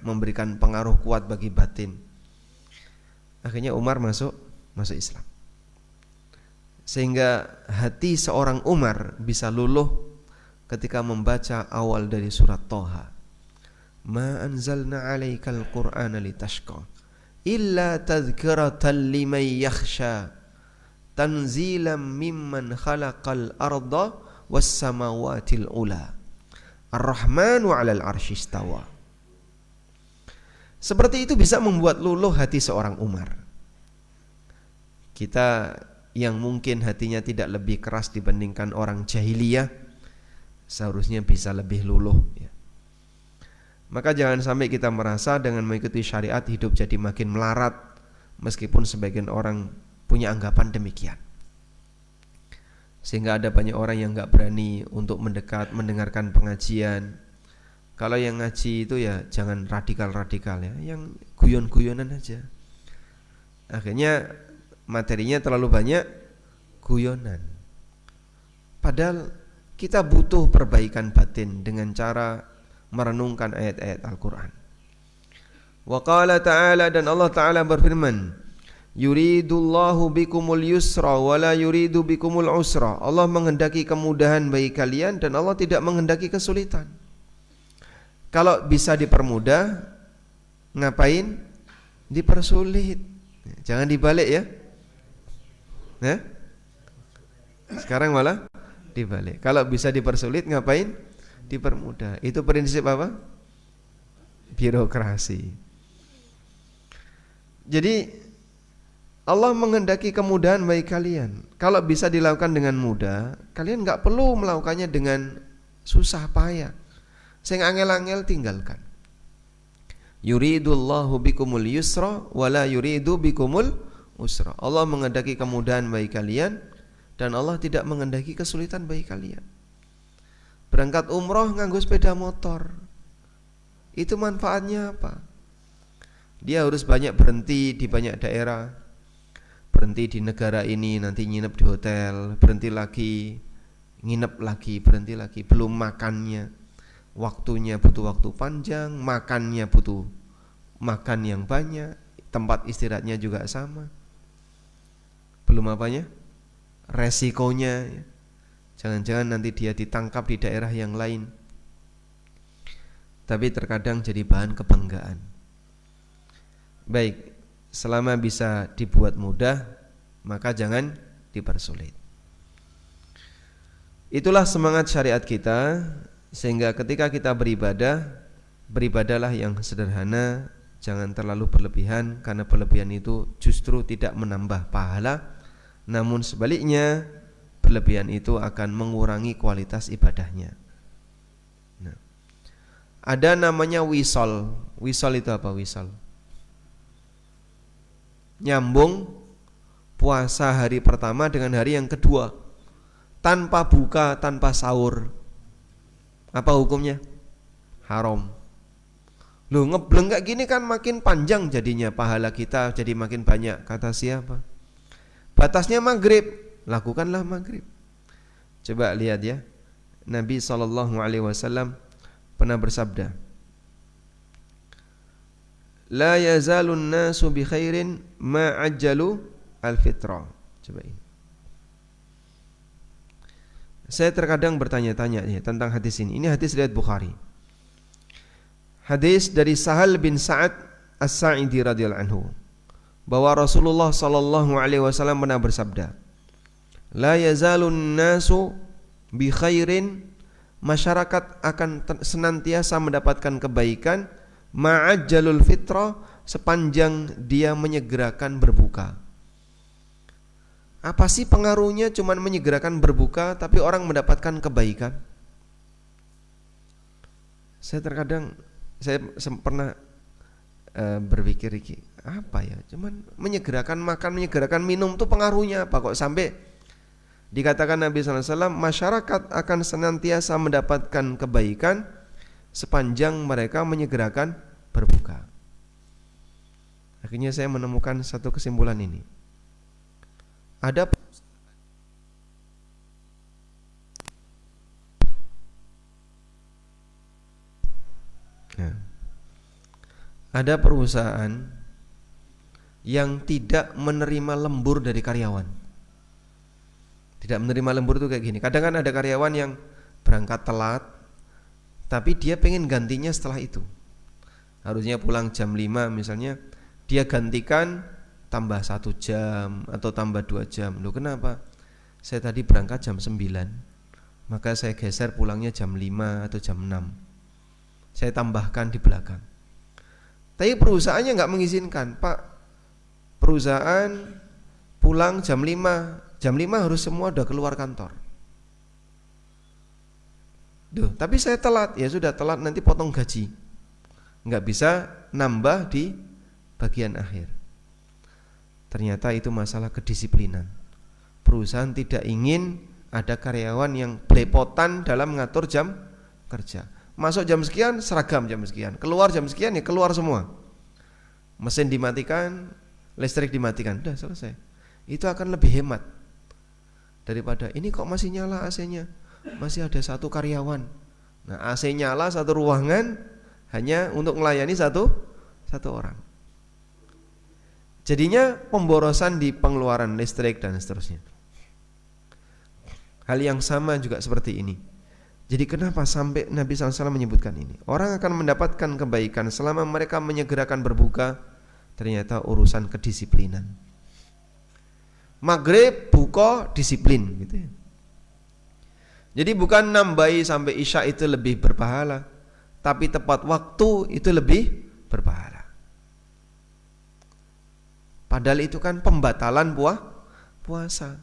memberikan pengaruh kuat bagi batin. Akhirnya Umar masuk Islam. Sehingga hati seorang Umar bisa luluh ketika membaca awal dari surat Thaha. Ma anzalna 'alaikal Qur'ana litashqa illa tadhkiratan liman yakhsha tanzilam mimman khalaqal arda was samawatil ula ar-rahmanu 'alal arsy istawa. Seperti itu bisa membuat luluh hati seorang Umar. Kita yang mungkin hatinya tidak lebih keras dibandingkan orang jahiliyah, seharusnya bisa lebih luluh ya. Maka jangan sampai kita merasa dengan mengikuti syariat hidup jadi makin melarat, meskipun sebagian orang punya anggapan demikian. Sehingga ada banyak orang yang gak berani untuk mendekat, mendengarkan pengajian. Kalau yang ngaji itu ya jangan radikal-radikal ya, yang guyon-guyonan aja. Akhirnya materinya terlalu banyak guyonan. Padahal kita butuh perbaikan batin dengan cara merenungkan ayat-ayat Al-Quran. Wa qala ta'ala, dan Allah Ta'ala berfirman, yuridullahu bikumul yusra wa la yuridu bikumul usra. Allah menghendaki kemudahan bagi kalian dan Allah tidak menghendaki kesulitan. Kalau bisa dipermudah, ngapain dipersulit? Jangan dibalik ya. Sekarang malah dibalik. Kalau bisa dipersulit, ngapain dipermudah? Itu prinsip apa? Birokrasi. Jadi Allah menghendaki kemudahan bagi kalian. Kalau bisa dilakukan dengan mudah, kalian gak perlu melakukannya dengan susah payah. Sing angel-angel tinggalkan. Yuridullahu bikumul yusra wa la yuridu bikumul usra. Allah menghendaki kemudahan bagi kalian dan Allah tidak menghendaki kesulitan bagi kalian. Berangkat umroh nganggo sepeda motor, itu manfaatnya apa? Dia harus banyak berhenti di banyak daerah. Berhenti di negara ini, nanti nginep di hotel, berhenti lagi, nginep lagi, berhenti lagi. Belum makannya, waktunya butuh waktu panjang, makannya butuh makan yang banyak, tempat istirahatnya juga sama. Belum apanya? Resikonya. Jangan-jangan nanti dia ditangkap di daerah yang lain. Tapi terkadang jadi bahan kebanggaan. Baik, selama bisa dibuat mudah, maka jangan dipersulit. Itulah semangat syariat kita, sehingga ketika kita beribadah, beribadahlah yang sederhana, jangan terlalu berlebihan, karena berlebihan itu justru tidak menambah pahala, namun sebaliknya berlebihan itu akan mengurangi kualitas ibadahnya. Nah, ada namanya wisol. Wisol itu apa? Wisol nyambung puasa hari pertama dengan hari yang kedua, tanpa buka, tanpa sahur. Apa hukumnya? Haram. Loh, ngebleng kayak gini kan makin panjang jadinya, pahala kita jadi makin banyak. Kata siapa? Batasnya maghrib. Lakukanlah maghrib. Coba lihat ya, Nabi SAW pernah bersabda, la yazalun nasu bi khairin ma ajjalu al-fitrah. Coba ini. Saya terkadang bertanya-tanya ya, tentang hadis ini. Ini hadis riwayat Bukhari. Hadis dari Sahal bin Sa'ad As-Sa'idi radhiyallahu anhu, bahwa Rasulullah SAW pernah bersabda, la yazalun nasu bi khairin, masyarakat akan senantiasa mendapatkan kebaikan, ma'ajjalul fitrah, sepanjang dia menyegerakan berbuka. Apa sih pengaruhnya cuman menyegerakan berbuka tapi orang mendapatkan kebaikan? Saya pernah berpikir apa ya, cuman menyegerakan makan, menyegerakan minum tuh pengaruhnya apa kok sampai dikatakan Nabi SAW, masyarakat akan senantiasa mendapatkan kebaikan sepanjang mereka menyegerakan berbuka. Akhirnya saya menemukan satu kesimpulan ini. Ada perusahaan yang tidak menerima lembur dari karyawan. Tidak menerima lembur itu kayak gini. Kadang kan ada karyawan yang berangkat telat, tapi dia pengen gantinya setelah itu. Harusnya pulang jam 5 misalnya, dia gantikan tambah 1 jam atau tambah 2 jam. Loh, kenapa? Saya tadi berangkat jam 9, maka saya geser pulangnya jam 5 atau jam 6. Saya tambahkan di belakang. Tapi perusahaannya gak mengizinkan. Pak, perusahaan pulang jam 5 harus semua udah keluar kantor. Duh, tapi saya telat. Ya sudah, telat nanti potong gaji. Nggak bisa nambah di bagian akhir. Ternyata itu masalah kedisiplinan. Perusahaan tidak ingin ada karyawan yang belepotan dalam mengatur jam kerja. Masuk jam sekian, seragam jam sekian. Keluar jam sekian, ya keluar semua. Mesin dimatikan, listrik dimatikan, udah selesai. Itu akan lebih hemat daripada ini kok masih nyala AC-nya, masih ada satu karyawan. Nah, AC nyala satu ruangan hanya untuk melayani satu orang. Jadinya pemborosan di pengeluaran listrik dan seterusnya. Hal yang sama juga seperti ini. Jadi kenapa sampai Nabi SAW menyebutkan ini? Orang akan mendapatkan kebaikan selama mereka menyegerakan berbuka. Ternyata urusan kedisiplinan. Maghrib buka disiplin gitu ya. Jadi bukan nambahi sampai isya itu lebih berpahala, tapi tepat waktu itu lebih berpahala. Padahal itu kan pembatalan puasa.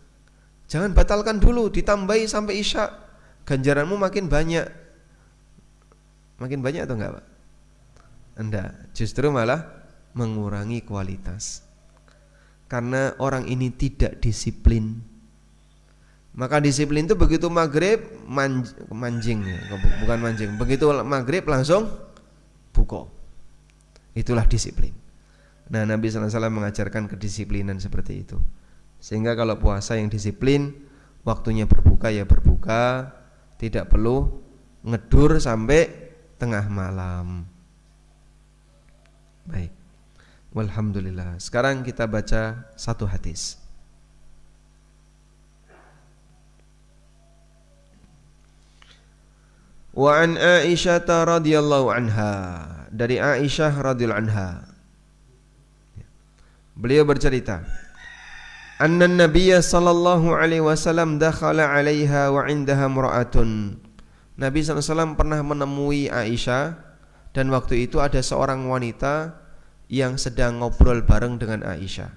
Jangan batalkan dulu, ditambahi sampai isya, ganjaranmu makin banyak. Makin banyak atau enggak, Pak? Enggak, justru malah mengurangi kualitas. Karena orang ini tidak disiplin. Maka disiplin itu begitu maghrib manjing, bukan manjing. Begitu maghrib langsung buka. Itulah disiplin. Nah, Nabi SAW mengajarkan kedisiplinan seperti itu. Sehingga kalau puasa yang disiplin, waktunya berbuka ya berbuka, tidak perlu ngedur sampai tengah malam. Baik. Walhamdulillah. Sekarang kita baca satu hadis. Wa an Aisyah radhiyallahu anha, dari Aisyah radhiyallahu anha. Beliau bercerita, anna Nabiy sallallahu alaihi wasallam dakhala 'alaiha wa 'indaha imra'atun. Nabi SAW pernah menemui Aisyah dan waktu itu ada seorang wanita yang sedang ngobrol bareng dengan Aisyah.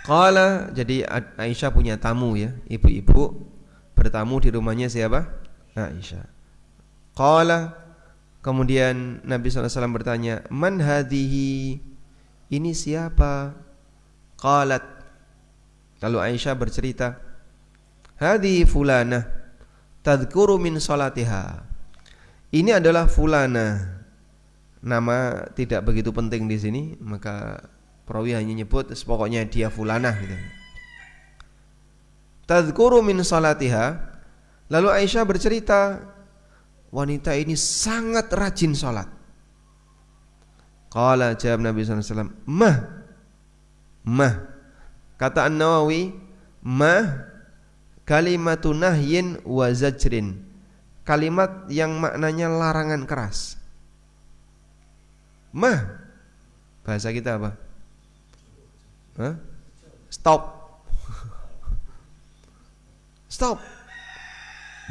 Qala, jadi Aisyah punya tamu ya, ibu-ibu bertamu di rumahnya siapa? Aisyah. Qala, kemudian Nabi SAW bertanya, man hadhihi, ini siapa? Qalat, lalu Aisyah bercerita, hadhihi fulanah tadhkuru min salatiha. Ini adalah fulanah. Nama tidak begitu penting di sini, maka perawi hanya nyebut pokoknya dia fulanah gitu. Tadhkuru min salatiha. Lalu Aisyah bercerita, wanita ini sangat rajin salat. Qala, jawab Nabi SAW, mah. Kata An-Nawawi, mah kalimatu nahyin wa zajrin, kalimat yang maknanya larangan keras. Mah, bahasa kita apa? Stop. Stop.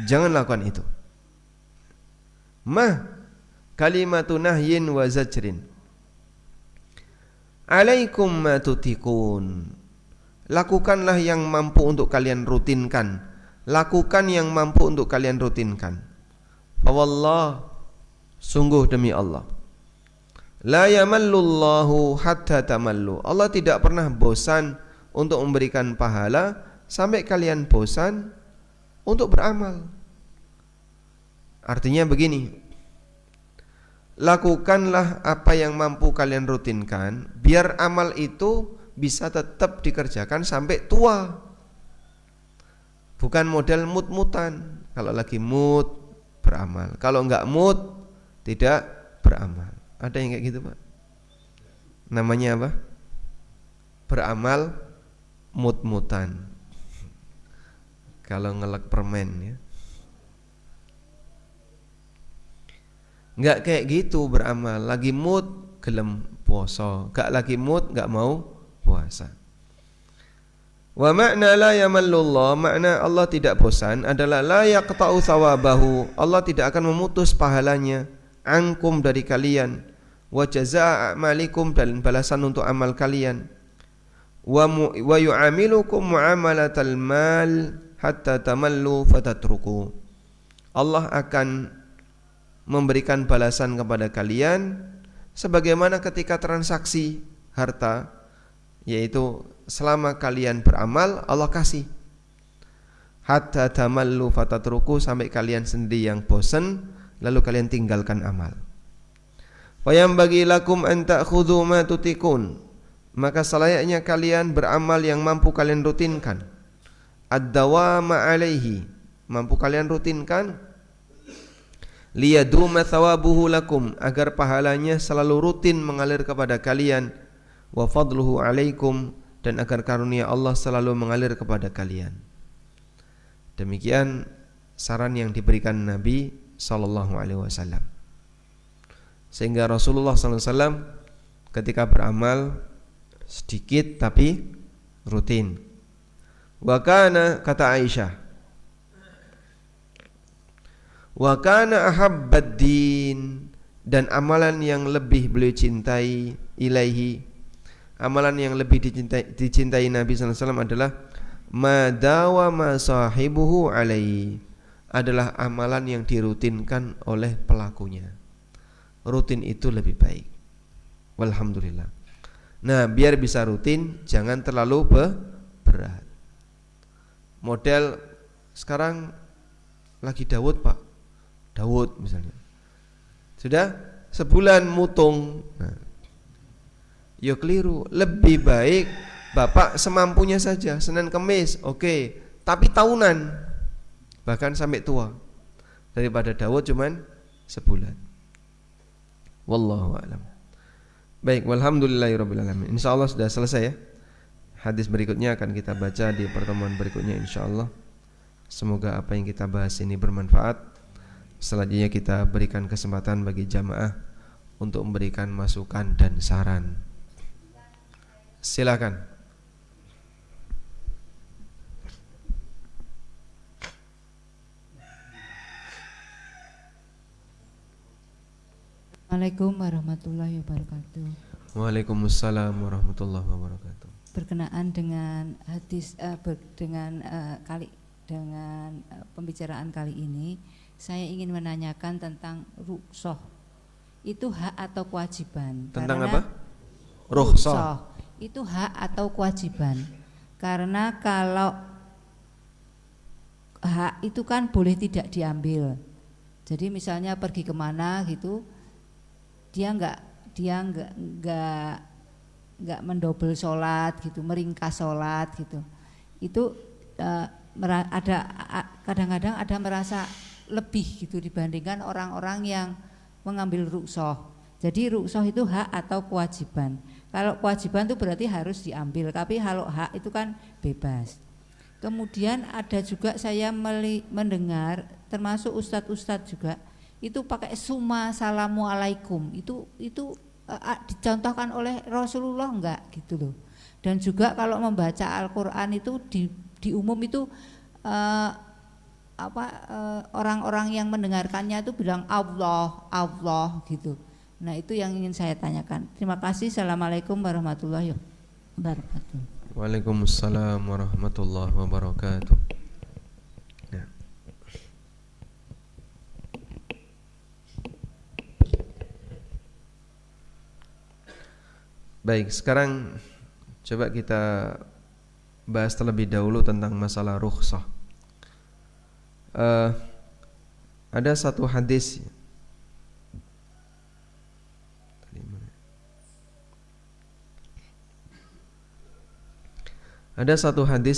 Jangan lakukan itu. Mah kalimatu nahyin wa zajrin. Alaikum ma tutikun. Lakukanlah yang mampu untuk kalian rutinkan. Lakukan yang mampu untuk kalian rutinkan. Fawallah, sungguh demi Allah, la yamallullahu hatta tamallu. Allah tidak pernah bosan untuk memberikan pahala sampai kalian bosan untuk beramal. Artinya begini, lakukanlah apa yang mampu kalian rutinkan, biar amal itu bisa tetap dikerjakan sampai tua. Bukan model mut-mutan. Kalau lagi mood beramal, kalau enggak mood tidak beramal. Ada yang kayak gitu, Pak? Namanya apa? Beramal mut-mutan. Kalau ngelek permen ya. Enggak kayak gitu beramal. Lagi mood gelem puasa, enggak lagi mood enggak mau puasa. Wa makna la yamallullah, makna Allah tidak bosan adalah la yaqta'u thawabahu, Allah tidak akan memutus pahalanya, ankum dari kalian, wa jazaa'a a'malikum, dan balasan untuk amal kalian, wa yu'amilukum muamalatal mal hatta tamallu fatatruku, Allah akan memberikan balasan kepada kalian sebagaimana ketika transaksi harta, yaitu selama kalian beramal Allah kasih. Hatta tamallu fatatruku, sampai kalian sendiri yang bosan lalu kalian tinggalkan amal. Wa yanbaghi lakum an ta'khudhu ma tutikun, maka selayaknya kalian beramal yang mampu kalian rutinkan. Ad-dawama alaihi, mampu kalian rutinkan. Liyaduma thawabuhu lakum, agar pahalanya selalu rutin mengalir kepada kalian. Wa fadluhu alaikum, dan agar karunia Allah selalu mengalir kepada kalian. Demikian saran yang diberikan Nabi sallallahu alaihi wasallam. Sehingga Rasulullah sallallahu alaihi wasallam ketika beramal sedikit tapi rutin. Wa kana, kata Aisyah, wa kana ahabbad din, dan amalan yang lebih beliau cintai ilaihi, amalan yang lebih dicintai Nabi sallallahu alaihi wasallam adalah madawama sahibuhu alaihi, adalah amalan yang dirutinkan oleh pelakunya. Rutin itu lebih baik. Walhamdulillah. Nah, biar bisa rutin jangan terlalu berat. Model sekarang lagi Daud, Pak. Daud misalnya. Sudah sebulan mutung. Nah, ya keliru. Lebih baik Bapak semampunya saja, Senin Kemis, oke, tapi tahunan, bahkan sampai tua, daripada Daud cuman sebulan. Wallahu a'lam. Baik, walhamdulillahirabbil alamin. Insyaallah sudah selesai ya. Hadis berikutnya akan kita baca di pertemuan berikutnya insyaallah. Semoga apa yang kita bahas ini bermanfaat. Selanjutnya kita berikan kesempatan bagi jamaah untuk memberikan masukan dan saran. Silakan. Assalamualaikum warahmatullahi wabarakatuh. Waalaikumsalam warahmatullahi wabarakatuh. Berkenaan dengan hadis pembicaraan kali ini, saya ingin menanyakan tentang rukhsah. Itu hak atau kewajiban? Tentang karena apa? Rukhsah. Itu hak atau kewajiban? Karena kalau hak itu kan boleh tidak diambil. Jadi misalnya pergi kemana gitu, dia nggak mendobel sholat gitu, meringkas sholat gitu. Itu kadang-kadang ada merasa lebih gitu dibandingkan orang-orang yang mengambil rukhsah. Jadi rukhsah itu hak atau kewajiban. Kalau kewajiban itu berarti harus diambil, tapi kalau hak itu kan bebas. Kemudian ada juga saya mendengar, termasuk ustadz-ustadz juga, itu pakai summa salamualaikum, itu dicontohkan oleh Rasulullah enggak gitu loh. Dan juga kalau membaca Al-Qur'an itu di umum itu orang-orang yang mendengarkannya itu bilang Allah, Allah gitu. Nah, itu yang ingin saya tanyakan. Terima kasih. Assalamualaikum warahmatullahi wabarakatuh. Waalaikumsalam warahmatullahi wabarakatuh. Ya. Baik, sekarang coba kita bahas terlebih dahulu tentang masalah rukhsah. Ada satu hadis,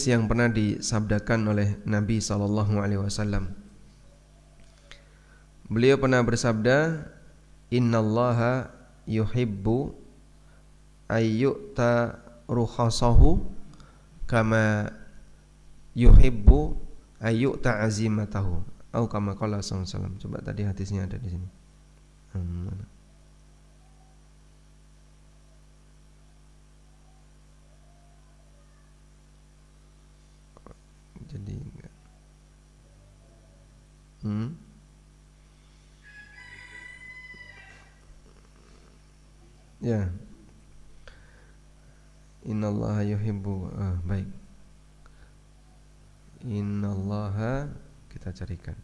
yang pernah disabdakan oleh Nabi SAW. Beliau pernah bersabda, Innallaha yuhibbu ayyu'ta rukhasahu kama yuhibbu ayyu'ta azimatahu. Atau kama qala sallallahu alaihi wasallam. Coba tadi hadisnya ada di sini. Jadi enggak. Ya. Innallaha yuhibbu, baik. Innallaha, kita carikan.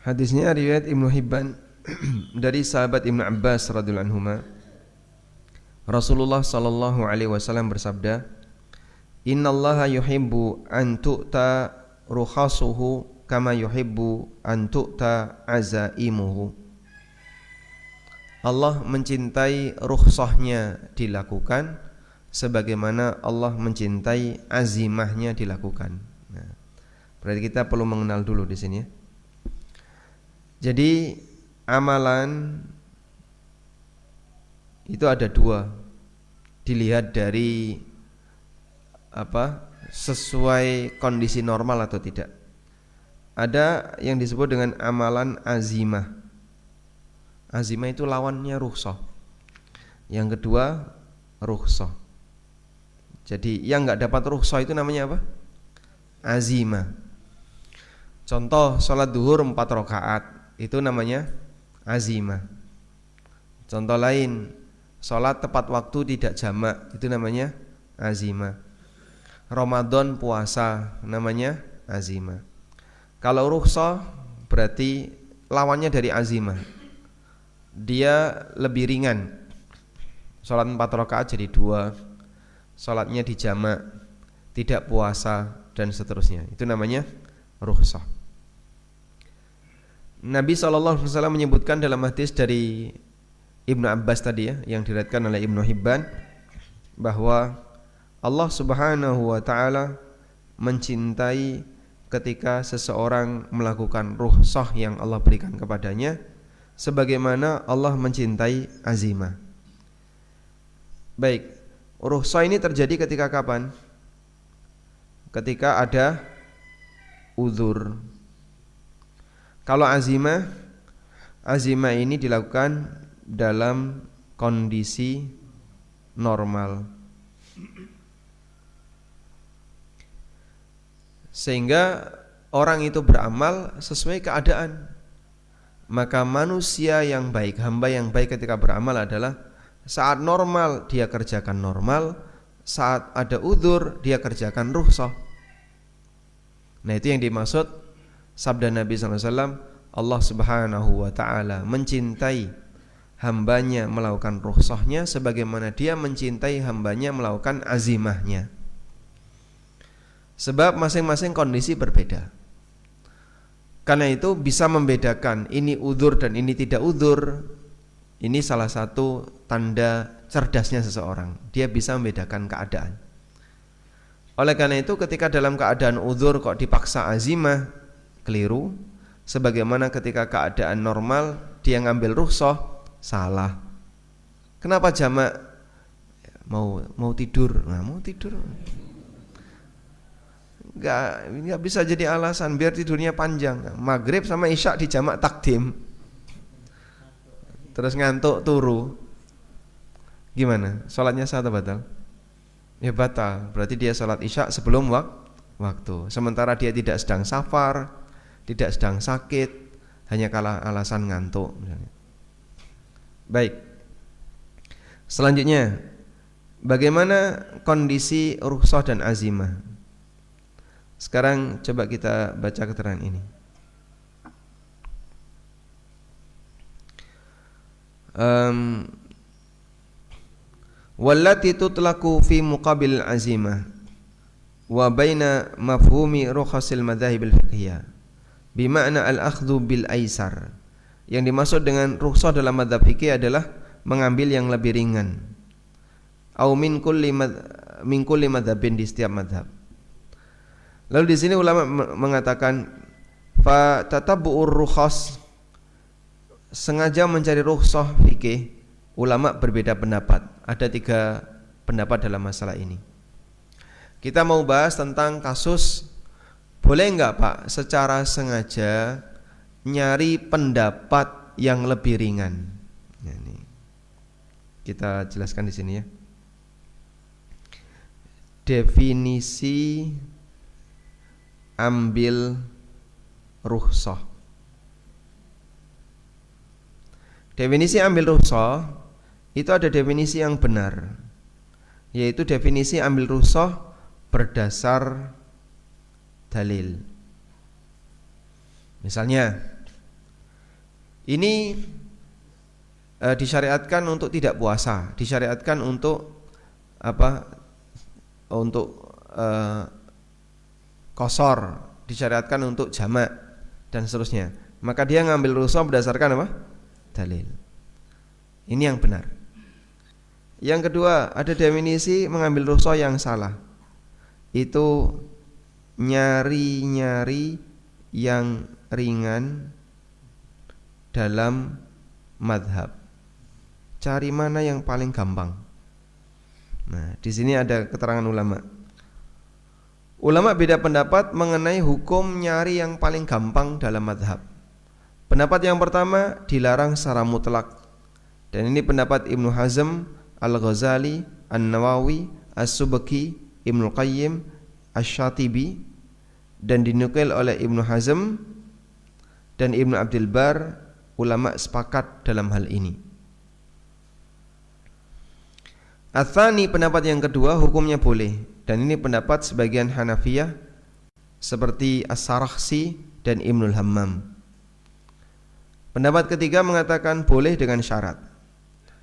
Hadisnya riwayat Ibnu Hibban dari sahabat Ibnu Abbas radhiyallahu anhuma. Rasulullah sallallahu alaihi wasallam bersabda, "Innallaha yuhibbu an tu'ta rukhasuhu kama yuhibbu an tu'ta azaimuhu." Allah mencintai rukhsahnya dilakukan sebagaimana Allah mencintai azimahnya dilakukan. Nah, berarti kita perlu mengenal dulu di sini ya. Jadi amalan itu ada dua, dilihat dari sesuai kondisi normal atau tidak. Ada yang disebut dengan amalan azimah. Azimah itu lawannya rukhsah. Yang kedua rukhsah. Jadi yang nggak dapat rukhsah itu namanya apa? Azimah. Contoh sholat duhur 4 rakaat itu namanya azimah. Contoh lain, sholat tepat waktu tidak jamak itu namanya azimah. Ramadan puasa namanya azimah. Kalau rukhsah berarti lawannya dari azimah. Dia lebih ringan. Sholat 4 rakaat jadi 2, sholatnya di jamak, tidak puasa dan seterusnya. Itu namanya rukhsah. Nabi SAW menyebutkan dalam hadis dari Ibnu Abbas tadi ya, yang diriwayatkan oleh Ibnu Hibban, bahwa Allah Subhanahu wa taala mencintai ketika seseorang melakukan rukhsah yang Allah berikan kepadanya, sebagaimana Allah mencintai azimah. Baik, rukhsah ini terjadi ketika kapan? Ketika ada uzur. Kalau azimah ini dilakukan dalam kondisi normal, sehingga orang itu beramal sesuai keadaan. Maka manusia yang baik, hamba yang baik ketika beramal adalah saat normal dia kerjakan normal, saat ada uzur dia kerjakan rukhsah. Nah, itu yang dimaksud sabda Nabi SAW, Allah Subhanahu wa ta'ala mencintai hambanya melakukan rukhsahnya sebagaimana dia mencintai hambanya melakukan azimahnya. Sebab masing-masing kondisi berbeda. Karena itu bisa membedakan ini uzur dan ini tidak uzur. Ini salah satu tanda cerdasnya seseorang. Dia bisa membedakan keadaan. Oleh karena itu ketika dalam keadaan uzur kok dipaksa azimah, keliru. Sebagaimana ketika keadaan normal dia ngambil rukhsah, salah. Kenapa jamak? Mau tidur. Nah, mau tidur. Enggak bisa jadi alasan biar tidurnya panjang. Maghrib sama isya di jamak takdim, terus ngantuk turu, gimana? Sholatnya sah atau batal? Ya batal. Berarti dia sholat isya sebelum waktu. Sementara dia tidak sedang safar, tidak sedang sakit, hanya karena alasan ngantuk misalnya. Baik. Selanjutnya, bagaimana kondisi rukhsah dan azimah? Sekarang coba kita baca keterangan ini. Wallati tutlaqu fi muqabil azimah wa baina mafhumi rukhasil madzahib al-fiqhiyah bima'na al-akhdhu bil aisar. Yang dimaksud dengan rukhsah dalam madzhab fikih adalah mengambil yang lebih ringan. Au min kulli madzhabin, di setiap madzhab. Lalu di sini ulama mengatakan fa tatabbu'ur rukhas, sengaja mencari rukhsah fikih. Ulama berbeda pendapat. Ada 3 pendapat dalam masalah ini. Kita mau bahas tentang kasus boleh enggak Pak secara sengaja nyari pendapat yang lebih ringan. Nah, ini kita jelaskan di sini ya. Definisi ambil rukhsah. Definisi ambil rukhsah itu ada definisi yang benar, yaitu definisi ambil rukhsah berdasar dalil. Misalnya Ini disyariatkan untuk tidak puasa, disyariatkan untuk apa? Untuk qasar, disyariatkan untuk jamak dan seterusnya. Maka dia ngambil rukhsah berdasarkan apa? Dalil. Ini yang benar. Yang kedua, ada definisi mengambil rukhsah yang salah. Itu nyari-nyari yang ringan dalam madhab. Cari mana yang paling gampang. Nah, di sini ada keterangan ulama. Ulama beda pendapat mengenai hukum nyari yang paling gampang dalam madhab. Pendapat yang pertama dilarang secara mutlak. Dan ini pendapat Ibnu Hazm, Al-Ghazali, An-Nawawi, As-Subki, Ibnu Qayyim, Asy-Syatibi, dan dinukil oleh Ibnu Hazm dan Ibnu Abdul Bar. Ulama sepakat dalam hal ini. Ats-tsani, pendapat yang kedua, hukumnya boleh. Dan ini pendapat sebagian Hanafiyah seperti As-Sarakhsi dan Ibnul Hammam. Pendapat ketiga mengatakan boleh dengan syarat.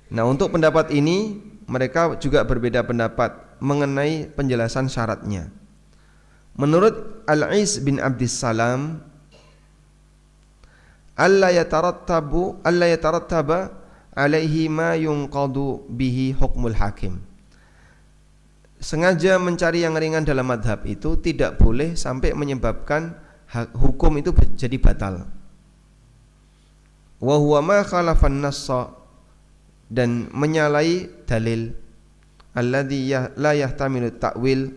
Nah, untuk pendapat ini mereka juga berbeda pendapat mengenai penjelasan syaratnya. Menurut Al-Is bin Abdissalam, alla yatarattaba alaihi ma yunqadu bihi hukmul hakim. Sengaja mencari yang ringan dalam madhab itu tidak boleh sampai menyebabkan hukum itu jadi batal. Wa huwa ma khalafan nassa, dan menyalahi dalil alladzi la yahtamilu ta'wil,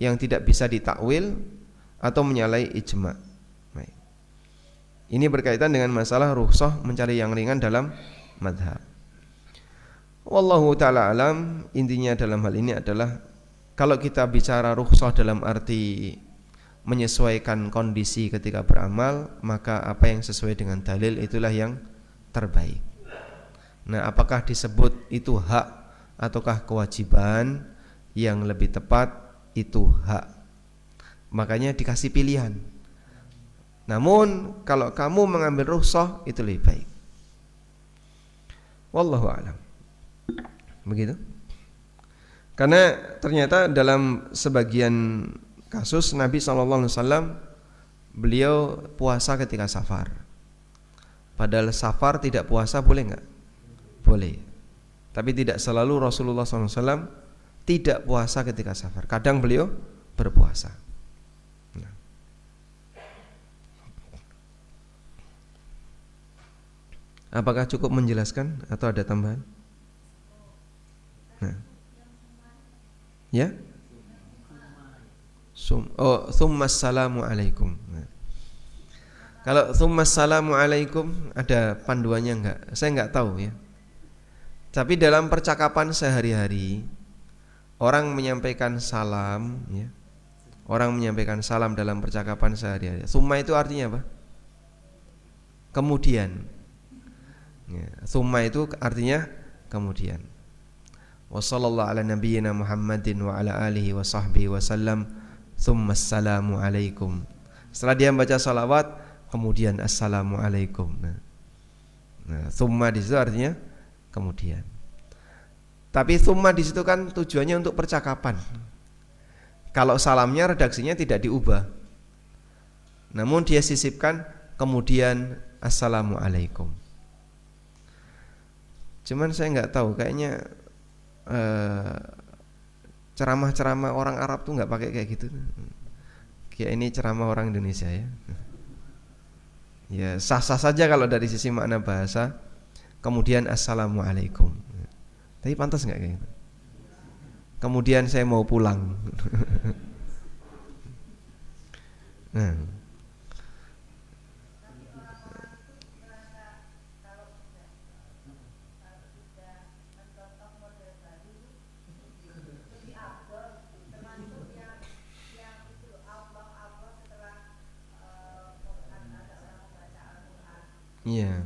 yang tidak bisa ditakwil, atau menyalahi ijma'. Ini berkaitan dengan masalah rukhsah mencari yang ringan dalam madhab. Wallahu ta'ala alam. Intinya dalam hal ini adalah kalau kita bicara rukhsah dalam arti menyesuaikan kondisi ketika beramal, maka apa yang sesuai dengan dalil itulah yang terbaik. Nah, apakah disebut itu hak ataukah kewajiban? Yang lebih tepat itu hak. Makanya dikasih pilihan. Namun kalau kamu mengambil rukhsah itu lebih baik. Wallahu a'lam. Begitu. Karena ternyata dalam sebagian kasus Nabi SAW beliau puasa ketika safar. Padahal safar tidak puasa boleh enggak? Boleh. Tapi tidak selalu Rasulullah SAW tidak puasa ketika safar. Kadang beliau berpuasa. Apakah cukup menjelaskan atau ada tambahan? Nah. Ya? Tsummas salamu alaikum. Nah. Kalau tsummas salamu alaikum ada panduannya enggak? Saya enggak tahu ya. Tapi dalam percakapan sehari-hari orang menyampaikan salam ya. Orang menyampaikan salam dalam percakapan sehari-hari. Tsumma itu artinya apa? Kemudian. Ya, tsumma itu artinya kemudian. Wa sallallahu ala nabiyyina Muhammadin wa ala alihi wa sahbihi wa sallam. Tsummas salamu alaikum. Setelah dia membaca salawat, kemudian assalamu alaikum. Nah, tsumma di situ artinya kemudian. Tapi tsumma di situ kan tujuannya untuk percakapan. Kalau salamnya redaksinya tidak diubah. Namun dia sisipkan kemudian assalamu alaikum. Cuman saya nggak tahu, kayaknya ceramah-ceramah orang Arab tuh nggak pakai kayak gitu. Kayak ini ceramah orang Indonesia ya. Ya sah-sah saja kalau dari sisi makna bahasa. Kemudian assalamualaikum. Tapi pantas nggak kayak gitu? Kemudian saya mau pulang. Nah. Iya.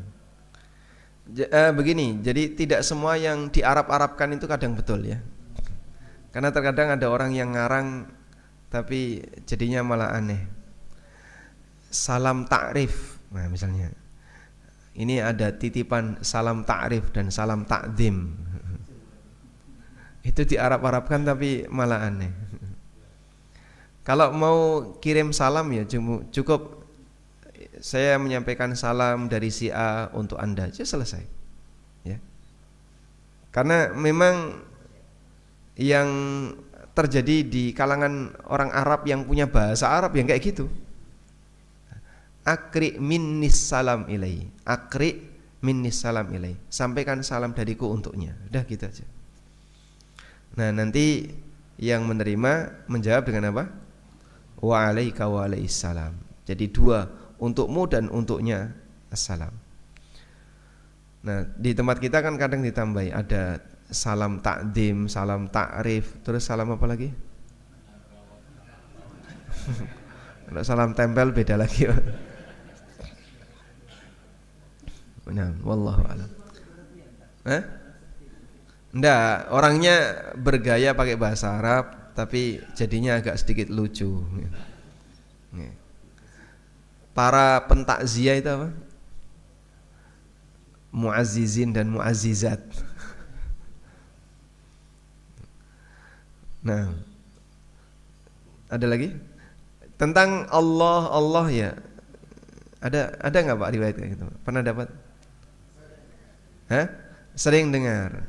Begini, jadi tidak semua yang di Arab-Arabkan itu kadang betul ya. Karena terkadang ada orang yang ngarang tapi jadinya malah aneh. Salam ta'rif, nah misalnya Ini ada titipan salam ta'rif dan salam ta'zim. Itu di Arab-Arabkan tapi malah aneh. Kalau mau kirim salam ya cukup saya menyampaikan salam dari si A untuk Anda aja selesai. Ya. Karena memang yang terjadi di kalangan orang Arab yang punya bahasa Arab yang kayak gitu. Akri minnis salam ilai. Akri minnis salam ilai. Sampaikan salam dariku untuknya. Udah gitu aja. Nah, nanti yang menerima menjawab dengan apa? Wa alaika wa alaissalam. Jadi dua, untukmu dan untuknya assalam. Nah, di tempat kita kan kadang ditambahi ada salam takdim, salam ta'rif, terus salam apa lagi? Kalau salam tempel beda lagi. Nah, wallahu a'lam. Enggak, orangnya bergaya pakai bahasa Arab tapi jadinya agak sedikit lucu. Para pentakziah itu apa? Muazzizin dan muazzizat. Nah, ada lagi tentang Allah ya. Ada nggak Pak riwayat kayak gitu? Pernah dapat? Sering dengar.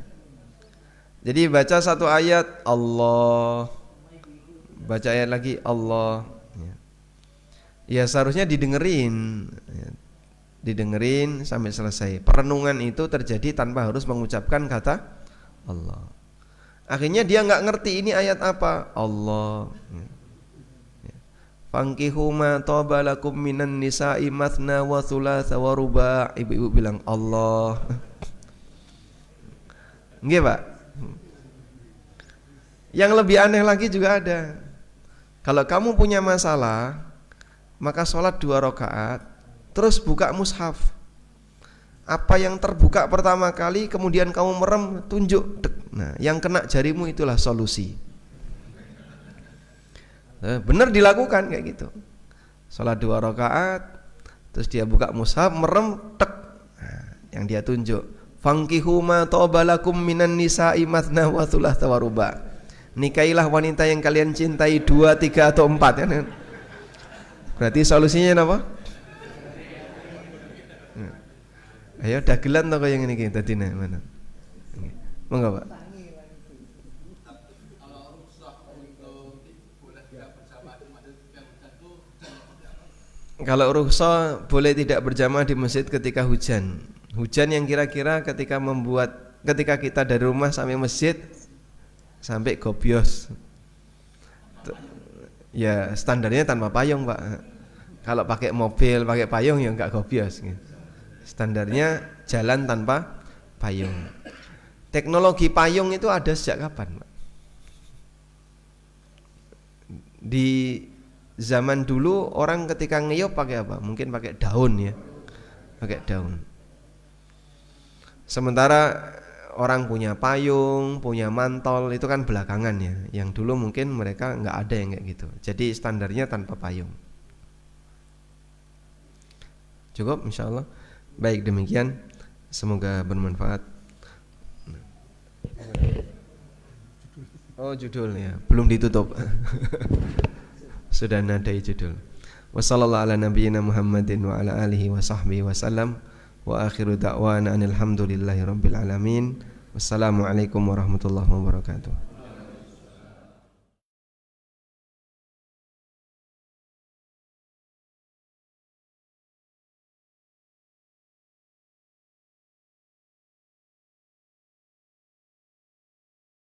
Jadi baca satu ayat Allah, baca ayat lagi Allah. Ya seharusnya didengerin, didengerin sampai selesai. Perenungan itu terjadi tanpa harus mengucapkan kata Allah. Akhirnya dia nggak ngerti ini ayat apa Allah. Fankihu ma taba lakum minan nisa'i mathna wa thulatha wa ruba'. Ibu-ibu bilang Allah. Nggih, Pak. Yang lebih aneh lagi juga ada. Kalau kamu punya masalah, maka sholat 2 rakaat, terus buka mushaf. Apa yang terbuka pertama kali, kemudian kamu merem, tunjuk. Nah, yang kena jarimu itulah solusi. Benar dilakukan kayak gitu. Sholat 2 rakaat, terus dia buka mushaf, merem, tek. Nah, yang dia tunjuk, fankihu ma tobalakum minan nisa'i mathna wa thulatha wa ruba'. Nikailah wanita yang kalian cintai 2, 3 atau 4 kan? Berarti solusinya apa? Ayo dagelan to kaya ngene iki dadine mana? Monggo, Pak. Kalau rukhsah boleh tidak berjamaah di masjid ketika hujan. Hujan yang kira-kira ketika kita dari rumah sampai masjid sampai gobyos. Ya standarnya tanpa payung, Pak. Kalau pakai mobil, pakai payung ya enggak gobyos gitu. Standarnya jalan tanpa payung. Teknologi payung itu ada sejak kapan, Pak? Di zaman dulu orang ketika ngeyup pakai apa? Mungkin pakai daun ya. Pakai daun. Sementara orang punya payung, punya mantol itu kan belakangan ya. Yang dulu mungkin mereka nggak ada yang kayak gitu. Jadi standarnya tanpa payung. Cukup insyaallah. Baik demikian. Semoga bermanfaat. Oh judul ya, belum ditutup. Sudah nadai judul. Wassallallahu ala nabiyyina Muhammadin wa ala alihi wa sahbihi wasallam. Wa akhiru da'wana alhamdulillahi rabbil alamin. Wassalamualaikum warahmatullahi wabarakatuh.